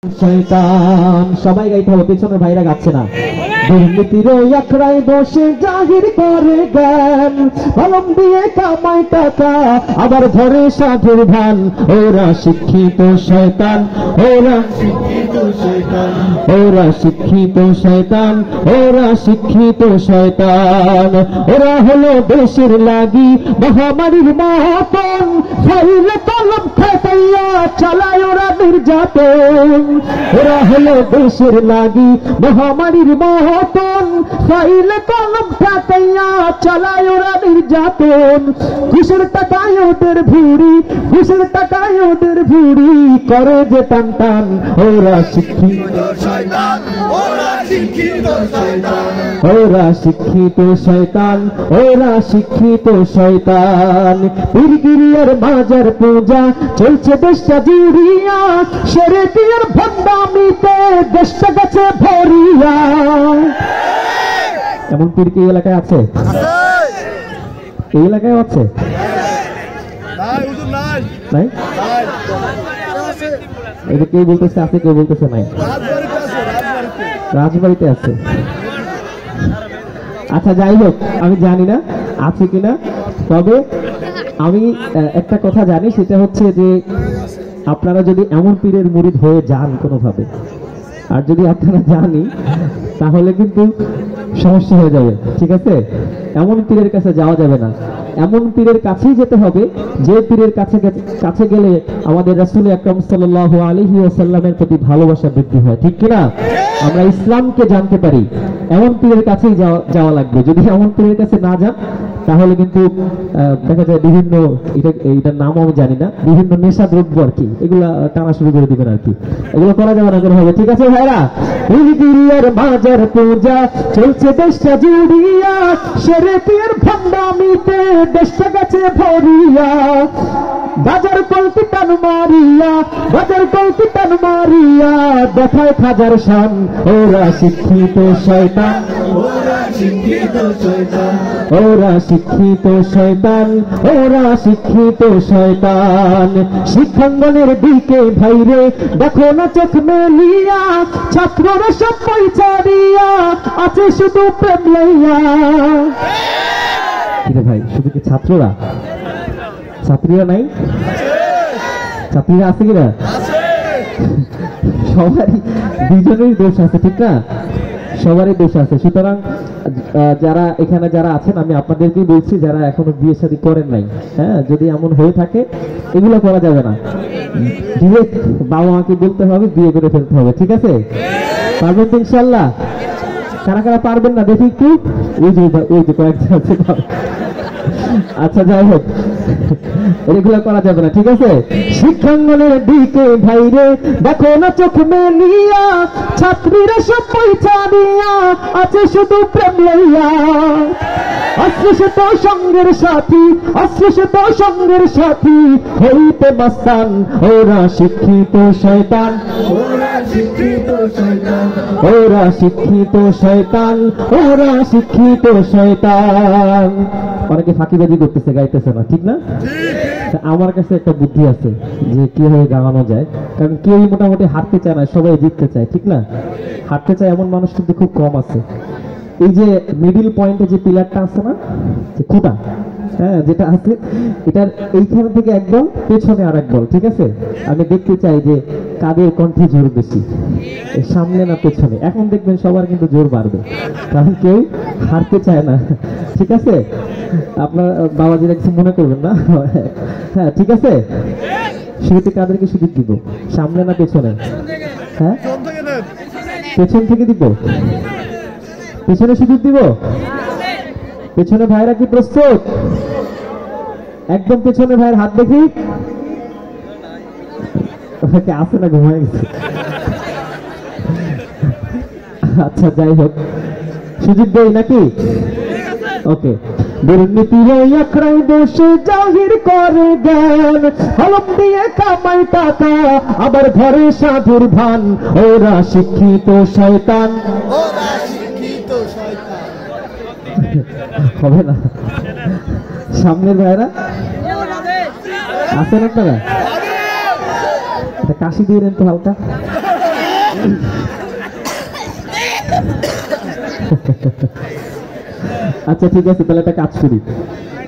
শয়তান সবাই গাইতে হবে, পেছনের ভাইরা গাচ্ছে না। দুর্নীতির আখড়ায় বসে জাহির করে জ্ঞান, কলম দিয়ে কামাই টাকা আবার ধরে সাধুর ভান। ওরা শিক্ষিত শয়তান, ওরা শিক্ষিত শয়তান, ওরা শিক্ষিত শয়তান, ওরা শিক্ষিত শয়তান। ওরা হলো দেশের লাগি মহামারীর মতন, ফাইলে কলম খাটাইয়া চালায় ওরা নির্যাতন। ওরা হলো দেশের লাগি মহামারীর মতন, ফাইলে কলম খাটাইয়া চালায় ওরা নির্যাতন। ঘুষের টাকায় ওদের ভুড়ি, ঘুষের টাকায় ওদের ভুড়ি করে যে টান টান। ওরা শিক্ষিত শয়তান, ওরা শিক্ষিত শয়তান, ওরা শিক্ষিত শয়তান, ওরা শিক্ষিত শয়তান। পীরগিরিয়ার মাজার পূজা চলছে দেশটা জুড়িয়া, শরীয়তের ভণ্ডামিতে দেশটা গেছে ভরিয়া। এমন পীর কি এলাকায় আছে? এই এলাকায় আছে? নাই? এটা কেউ বলতেছে আছে, কেউ বলতেছে নাই। রাজবাড়িতে আছে। আচ্ছা যাই হোক, আমি জানি না আছে কিনা, তবে আমি একটা কথা জানি, সেটা হচ্ছে যে আপনারা যদি এমন পীরের মুরিদ হয়ে যান কোনোভাবে, আর যদি আপনারা জানি তাহলে কিন্তু সমস্যা হয়ে যাবে, ঠিক আছে? এমন পীরের কাছে যাওয়া যাবে না, এমন পীরের কাছেই যেতে হবে যে পীরের কাছে গেলে আমাদের রাসূল আকরাম সাল্লাল্লাহু আলাইহি ওয়াসাল্লামের প্রতি ভালোবাসা বৃদ্ধি হয়, ঠিক কিনা? আমরা ইসলামকে জানতে পারি, এমন পীরের কাছেই যাওয়া লাগবে। যদি এমন পীরের কাছে না যান তাহলে কিন্তু দেখা যায় বিভিন্ন, এটার নামও আমি জানি না, বিভিন্ন নেশা দ্রব্য আর কি, এগুলা টানা শুরু করে দিবেন আর কি, এগুলো করা যাবে না, হবে, ঠিক আছে ভাইরা? পীরগিরিয়ার মাজার পূজা চলছে দেশটা জুড়িয়া, শরীয়তের ভণ্ডামিতে দেশটা গেছে ভরিয়া। বাজার কলকি টান মারিয়া, বাজার কলকি টান মারিয়া দেখায় খাজার শান। ওরা শিক্ষিত শয়তান, ওরা শিক্ষিত শয়তান, ওরা শিক্ষিত শয়তান, ওরা শিক্ষিত শয়তান। শিক্ষাঙ্গনের দিকে ভাইরে দেখো না চোখ মেলিয়া, ছাত্ররা সব পয়সা দিয়া আছে শুধু প্রেম লইয়া। ভাই শুধু কি ছাত্ররা? ছাত্রীরা নাই? ছাত্রীরা আছে কিনা? সবারই দুজনেরই দোষ আছে, ঠিক না? সবারই দোষ আছে। সুতরাং যারা এখানে যারা আছেন, আমি আপনাদেরকেই বলছি যারা এখনো বিয়ে শাদী করেন নাই, হ্যাঁ, যদি এমন হয়ে থাকে এগুলো করা যাবে না। ডিরেক্ট বাবা মাকে বলতে হবে, বিয়ে করে ফেলতে হবে, ঠিক আছে? পারবেন তো ইনশাল্লাহ? কারা কারা পারবেন না দেখি একটু, ওই যে কয়েকজন আছে। আচ্ছা যাই হোক, এগুলো করা যাবে না, ঠিক আছে? শিক্ষাঙ্গনের দিকে ভাইরে দেখো না চোখ মেলিয়া, ছাত্রীরা সব পয়সা দিয়া আছে শুধু প্রেম লইয়া। অশ্লেষিত সঙ্গের সাথী, অশ্লেষিত সঙ্গের সাথী হইতে মাস্তান। ওরা শিক্ষিত শয়তান, ওরা শিক্ষিত শয়তান, ওরা শিক্ষিত শয়তান, ওরা শিক্ষিত শয়তান। অনেকে ফাঁকিবাজি করতেছে, গাইতেছে না, ঠিক না? আমার কাছে একটা বুদ্ধি আছে যে কিভাবে গাওয়ানো যায়, কারণ কেউ মোটামুটি হারতে চায় না, সবাই জিততে চায়, ঠিক না? হারতে চায় এমন মানুষ কিন্তু খুব কম আছে। এই যে মিডিল পয়েন্টে যে পিলারটা আছে না, যে খুঁটা, হ্যাঁ, যেটা আছে, এটার এইখান থেকে একদম পেছনে আর এক বল, ঠিক আছে? আমি দেখতে চাই যে কাদের কণ্ঠে জোর বেশি, সামনে না পেছনে। এখন দেখবেন সবার কিন্তু জোর বাড়বে, কারণ কেউ হারতে চায় না, ঠিক আছে? আপনার বাবাজিরা কিছু মনে করবেন না, হ্যাঁ, ঠিক আছে? শুরুতে কাদেরকে সুযোগ দিব, সামনে না পেছনে? হ্যাঁ, পেছন থেকে দিব, পেছনে সুযোগ দিব। পেছনে ভাইরা কি প্রস্তুত? একদম পেছনে ভাইয়ের হাত দেখি, আছে না, ঘুমায় গেছে। আচ্ছা যাই হোক, সুযোগ দেই নাকি? ওকে। দুর্নীতির আখড়ায় বসে জাহির করে জ্ঞান, কলম দিয়ে কামাই টাকা আবার ঘরে সাধুর ভান। ওরা শিক্ষিত শয়তান, ওরা শিক্ষিত শয়তান। হবে না? সামনের ভাইরা আছেন আপনারা? কাশি দিয়ে দেন তো হালকা। আচ্ছা ঠিক আছে, তাহলে একটা কাজ করি,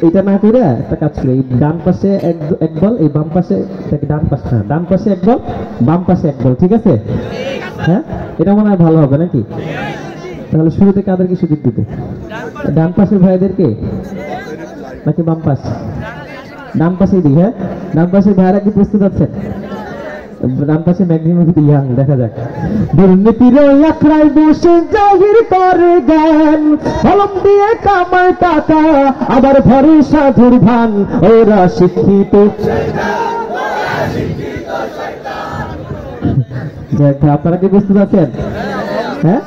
এটা না করে একটা কাজ করি, এই ডান পাশে এক বল, এই বাম পাশে, ডান পাশে, হ্যাঁ ডান পাশে এক বল, বাম পাশে এক বল, ঠিক আছে? হ্যাঁ, এটা মনে হয় ভালো হবে নাকি? তাহলে শুরুতে কাদেরকে সুযোগ দিতে? ডান পাশের ভাইদেরকে নাকি বাম পাশ? ডান পাশেই দিই। হ্যাঁ, ডান পাশের ভাইরা কি প্রস্তুত আছেন? ডান পাশে ম্যাক্সিমাম ইয়াং, দেখা যাক। দুর্নীতির আখড়ায় বসে জাহির করে জ্ঞান, কলম দিয়ে কামায় টাকা, আবার ভরে সাধুর ভান, ওরা শিক্ষিত। আপনারা কি প্রস্তুত আছেন? হ্যাঁ,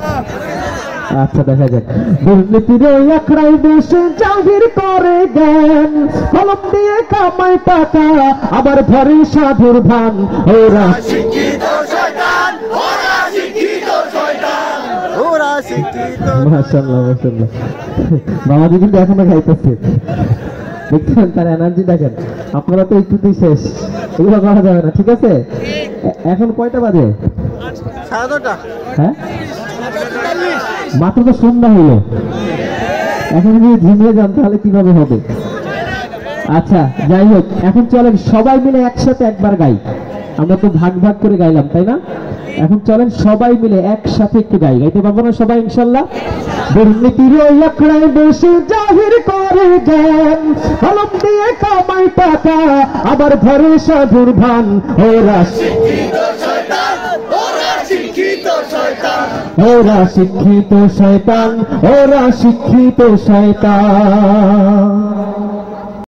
আচ্ছা দেখা যাক। দুর্নীতির আখড়ায় বসে জাহির করে জ্ঞান, কলম দিয়ে কামায় টাকা, আবার ভরে সাধুর ভান, ওরা শিক্ষিত শয়তান, ওরা শিক্ষিত শয়তান, ওরা শিক্ষিত। মাশাআল্লাহ মাশাআল্লাহ, বাবাজি কিন্তু এখনো গাইতেছে, দেখছেন তার এনার্জি দেখেন। আপনারা তো একটুতেই শেষ, এগুলো করা যাবে না, ঠিক আছে? এখন কয়টা বাজে? 9:30। হ্যাঁ, মাত্র তো সন্ধ্যা হলো, এখন যদি ঝিমিয়ে যান তাহলে কিভাবে হবে? আচ্ছা যাই হোক, এখন চলেন সবাই মিলে একসাথে একবার গাই। আমরা তো ভাগ ভাগ করে গাইলাম, তাই না? এখন চলেন সবাই মিলে একসাথে একটু গাই। গাইতে পারবো না সবাই ইনশাল্লাহ? দুর্নীতির আখড়ায় বসে জাহির করে জ্ঞান, কলম দিয়ে কামায় টাকা, আবার ভরে সাধুর ভান, ওরা শিক্ষিত শয়তান, ওরা শিক্ষিত শয়তান, ওরা শিক্ষিত শয়তান, ওরা শিক্ষিত শয়তান।